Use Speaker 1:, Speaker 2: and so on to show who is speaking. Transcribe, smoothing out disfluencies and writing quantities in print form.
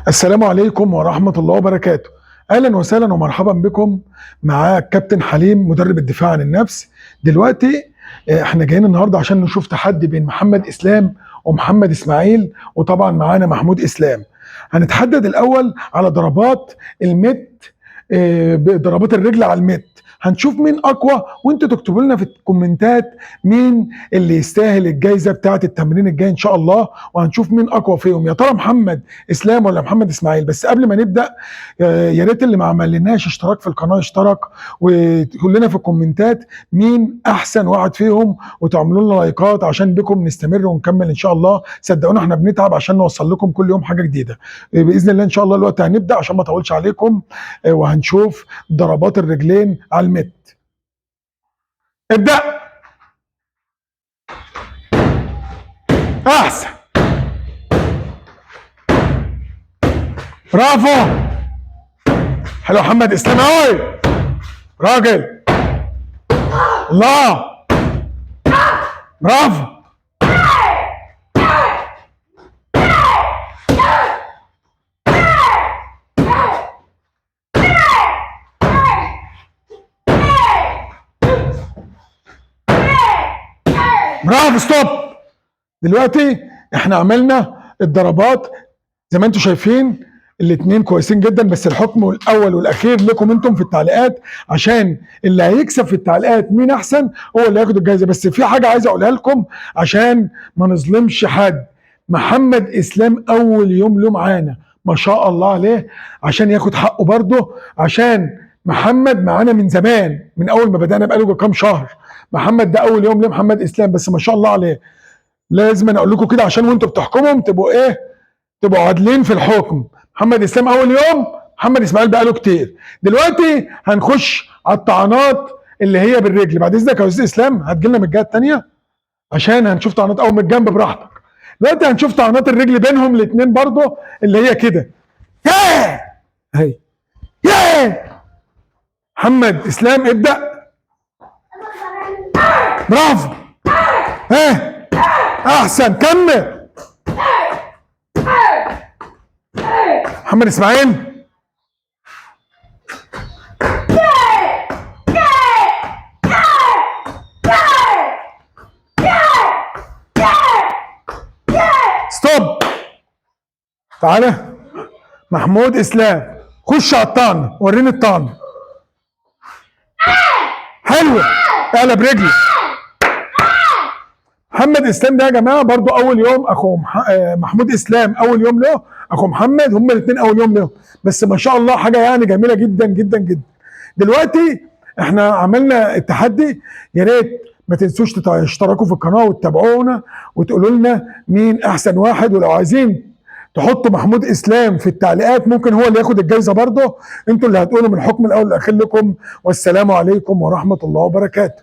Speaker 1: السلام عليكم ورحمة الله وبركاته. أهلا وسهلا ومرحبا بكم مع كابتن حليم مدرب الدفاع عن النفس. دلوقتي احنا جايين النهارده عشان نشوف تحدي بين محمد إسلام ومحمد إسماعيل، وطبعا معانا محمود إسلام. هنتحدد الأول على ضربات المت، بضربات الرجل على المت. هنشوف مين اقوى، وانتوا تكتبوا لنا في الكومنتات مين اللي يستاهل الجائزه بتاعه التمرين الجاي ان شاء الله، وهنشوف مين اقوى فيهم، يا ترى محمد اسلام ولا محمد اسماعيل. بس قبل ما نبدا يا ريت اللي ما عملناش اشتراك في القناه يشترك، وتقول لنا في الكومنتات مين احسن واحد فيهم، وتعملوا لنا لايكات عشان بكم نستمر ونكمل ان شاء الله. صدقونا احنا بنتعب عشان نوصل لكم كل يوم حاجه جديده. باذن الله ان شاء الله الوقت هنبدا عشان ما اطولش عليكم، وهنشوف ضربات الرجلين على المت. ابدأ. احسن، برافو، حلو محمد اسلام قوي، راجل، الله، برافو، برافو. ستوب. دلوقتي احنا عملنا الضربات زي ما انتم شايفين، الاثنين كويسين جدا، بس الحكم الاول والاخير لكم انتم في التعليقات، عشان اللي هيكسب في التعليقات مين احسن هو اللي هياخد الجائزه. بس في حاجه عايز اقولها لكم عشان ما نظلمش حد. محمد اسلام اول يوم له معانا ما شاء الله عليه، عشان ياخد حقه برضه، عشان محمد معانا من زمان، من اول ما بدانا بقاله كام شهر. محمد ده اول يوم لمحمد اسلام، بس ما شاء الله عليه. لازم أنا اقول لكم كده عشان وانتوا بتحكموا تبقوا ايه، تبقوا عادلين في الحكم. محمد اسلام اول يوم، محمد اسماعيل بقاله كتير. دلوقتي هنخش على الطعنات اللي هي بالرجل. بعد اذنك يا استاذ اسلام هتجيلنا من الجهه الثانيه عشان هنشوف طعنات او من الجنب براحتك. دلوقتي هنشوف طعنات الرجل بينهم الاثنين برضه اللي هي كده. ياه هي، ياه. محمد اسلام ابدا، برافو، ها احسن، كمل. محمد اسماعيل، ستوب. تعالى محمود اسلام، خش على الطعن، وريني الطعن. حلوه، قلب رجلي. محمد اسلام ده يا جماعه برضو اول يوم، اخو محمود اسلام اول يوم له، اخو محمد، هما الاثنين اول يوم له، بس ما شاء الله حاجه يعني جميله جدا جدا جدا. دلوقتي احنا عملنا التحدي، يا ريت ما تنسوش تشتركوا في القناه وتتابعونا وتقولوا لنا مين احسن واحد، ولو عايزين تحطوا محمود اسلام في التعليقات ممكن هو اللي ياخد الجايزه برضه. انتوا اللي هتقولوا من الحكم الاول والاخير لكم. والسلام عليكم ورحمه الله وبركاته.